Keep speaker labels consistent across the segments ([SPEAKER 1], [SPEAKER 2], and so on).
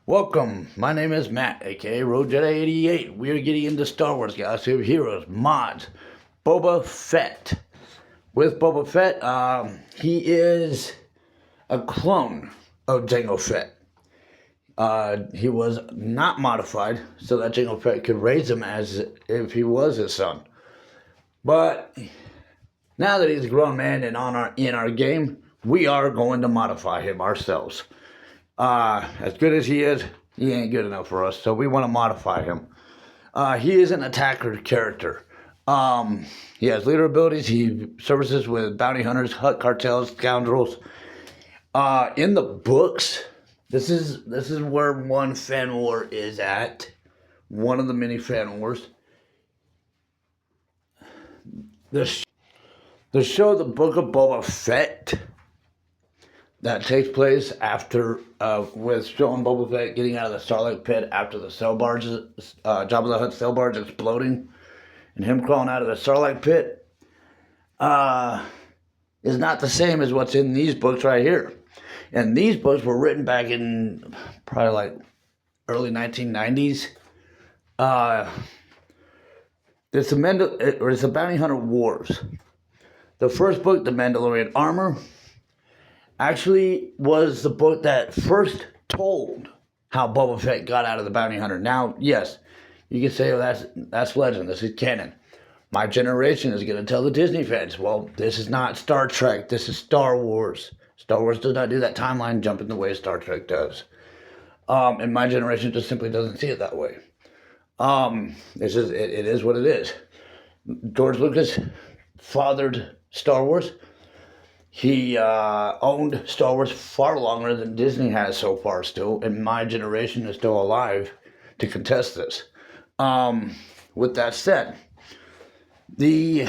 [SPEAKER 1] Welcome, my name is Matt, aka Road Jedi 88. We are getting into Star Wars Galaxy of Heroes mods. Boba Fett. With Boba Fett, he is a clone of Jango Fett. He was not modified so that Jango Fett could raise him as if he was his son. But now that he's a grown man and in our game, we are going to modify him ourselves. As good as he is, he ain't good enough for us, so we want to modify him. He is an attacker character. He has leader abilities. He services with bounty hunters, hut cartels, scoundrels. In the books, this is where one fan war is at. One of the many fan wars. The show, The Book of Boba Fett, that takes place after, with showing Boba Fett getting out of the Starlight Pit after the sail barges, Jabba the Hutt sail barge exploding, and him crawling out of the Starlight Pit, is not the same as what's in these books right here. And these books were written back in probably like early 1990s. It's the Bounty Hunter Wars. The first book, The Mandalorian Armor, actually was the book that first told how Boba Fett got out of the bounty hunter. Now, yes, you can say, oh, that's legend. This is canon. My generation is going to tell the Disney fans, well, this is not Star Trek. This is Star Wars. Star Wars does not do that timeline jumping the way Star Trek does. And my generation just simply doesn't see it that way. It is what it is. George Lucas fathered Star Wars. He owned Star Wars far longer than Disney has so far still, and my generation is still alive to contest this. With that said, the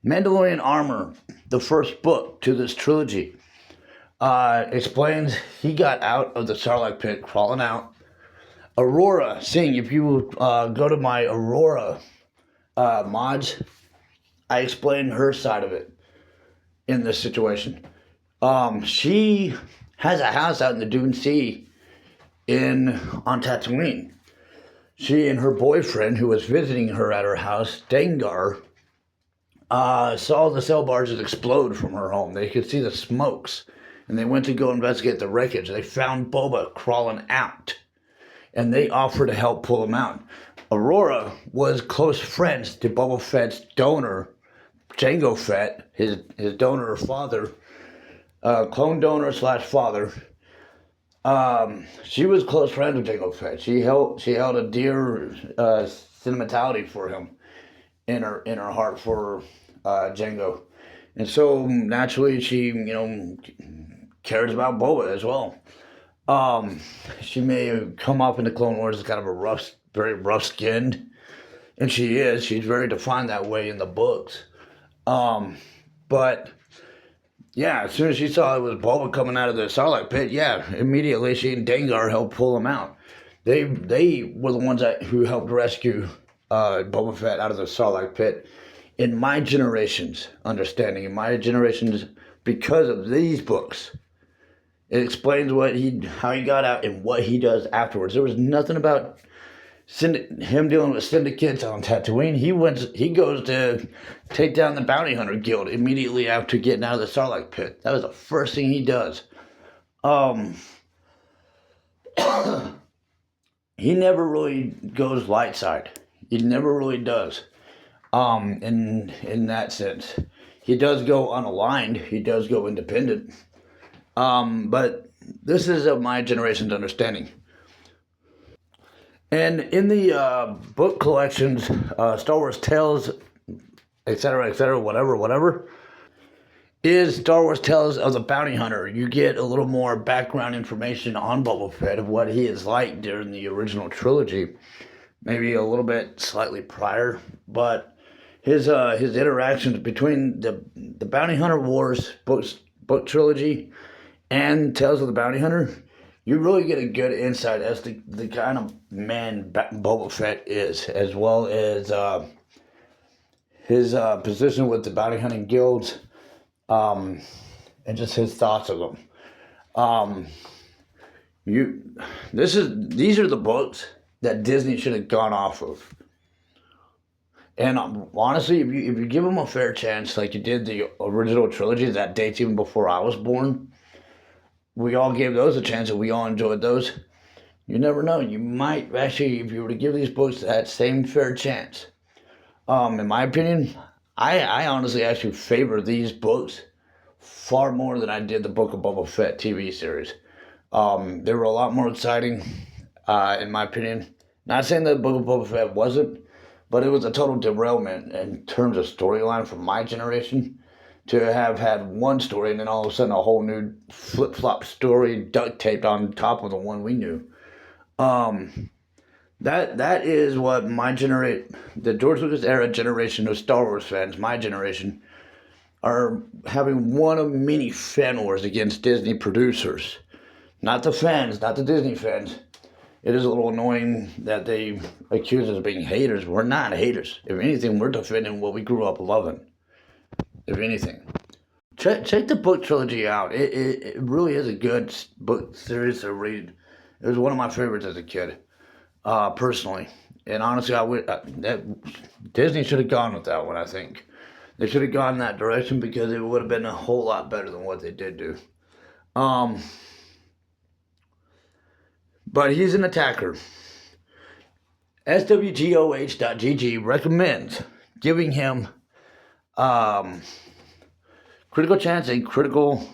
[SPEAKER 1] Mandalorian Armor, the first book to this trilogy, explains he got out of the Starlight Pit, crawling out. Aurora, if you go to my Aurora mods, I explain her side of it. In this situation, she has a house out in the Dune Sea on Tatooine. She and her boyfriend, who was visiting her at her house, Dengar, saw the sail barges explode from her home. They could see the smokes, and they went to go investigate the wreckage. They found Boba crawling out, and they offered to help pull him out. Aurora was close friends to Boba Fett's donor, Jango Fett, his donor or father, clone donor / father. She was close friends with Jango Fett. She held a dear sentimentality for him in her heart for Jango, and so naturally she cares about Boba as well. She may have come up in the Clone Wars as kind of a very rough skinned, and she's very defined that way in the books. But yeah, as soon as she saw it was Boba coming out of the Starlight Pit, yeah, immediately she and Dengar helped pull him out. They were the ones who helped rescue Boba Fett out of the Starlight Pit. In my generation's understanding, because of these books, it explains how he got out and what he does afterwards. There was nothing about him dealing with syndicates on Tatooine. He goes to take down the bounty hunter guild immediately after getting out of the Starlight Pit. That was the first thing he does. He never really goes light side. He never really does. In that sense, he does go unaligned. He does go independent. But this is of my generation's understanding. And in the book collections, Star Wars Tales, etc., whatever, is Star Wars Tales of the Bounty Hunter. You get a little more background information on Boba Fett of what he is like during the original trilogy. Maybe a little bit slightly prior, but his interactions between the Bounty Hunter Wars book trilogy and Tales of the Bounty Hunter, you really get a good insight as to the kind of man Boba Fett is, as well as his position with the bounty hunting guilds, and just his thoughts of them. These are the books that Disney should have gone off of. And honestly, if you give them a fair chance, like you did the original trilogy that dates even before I was born, we all gave those a chance and we all enjoyed those. You never know. You might actually, if you were to give these books that same fair chance. In my opinion, I honestly actually favor these books far more than I did the Book of Boba Fett TV series. They were a lot more exciting, in my opinion. Not saying that the Book of Boba Fett wasn't, but it was a total derailment in terms of storyline from my generation to have had one story and then all of a sudden a whole new flip-flop story duct taped on top of the one we knew. That is what the George Lucas era generation of Star Wars fans, my generation, are having one of many fan wars against Disney producers. Not the fans, not the Disney fans. It is a little annoying that they accuse us of being haters. We're not haters. If anything, we're defending what we grew up loving. If anything. Check the book trilogy out. It really is a good book series to read. It was one of my favorites as a kid, personally. And honestly, Disney should have gone with that one, I think. They should have gone in that direction because it would have been a whole lot better than what they did do. But he's an attacker. SWGOH.GG recommends giving him critical chance and critical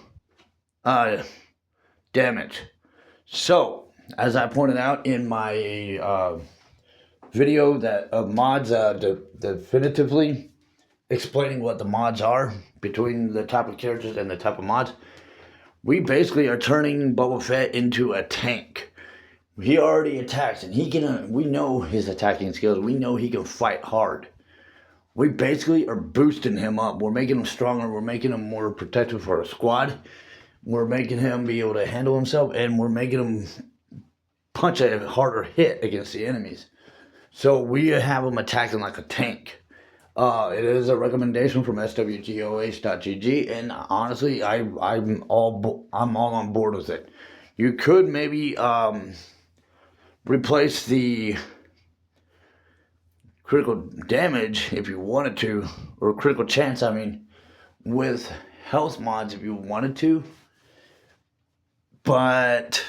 [SPEAKER 1] damage. So, as I pointed out in my video of mods definitively explaining what the mods are between the type of characters and the type of mods, we basically are turning Boba Fett into a tank. He already attacks, and we know his attacking skills. We know he can fight hard. We basically are boosting him up. We're making him stronger. We're making him more protective for our squad. We're making him be able to handle himself, and we're making him punch a harder hit against the enemies. So we have him attacking like a tank. It is a recommendation from swgoh.gg, and honestly, I'm all on board with it. You could maybe replace the critical damage if you wanted to, or critical chance, with health mods if you wanted to. But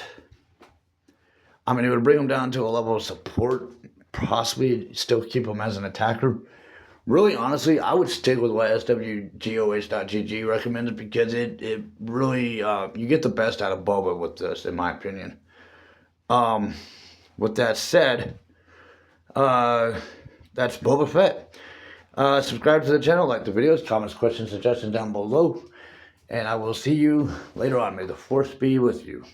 [SPEAKER 1] it would bring him down to a level of support, possibly still keep him as an attacker. Really, honestly, I would stick with what swgoh.gg recommended because it really, you get the best out of Boba with this, in my opinion. With that said, that's Boba Fett. Subscribe to the channel, like the videos, comments, questions, suggestions down below. And I will see you later on. May the Force be with you.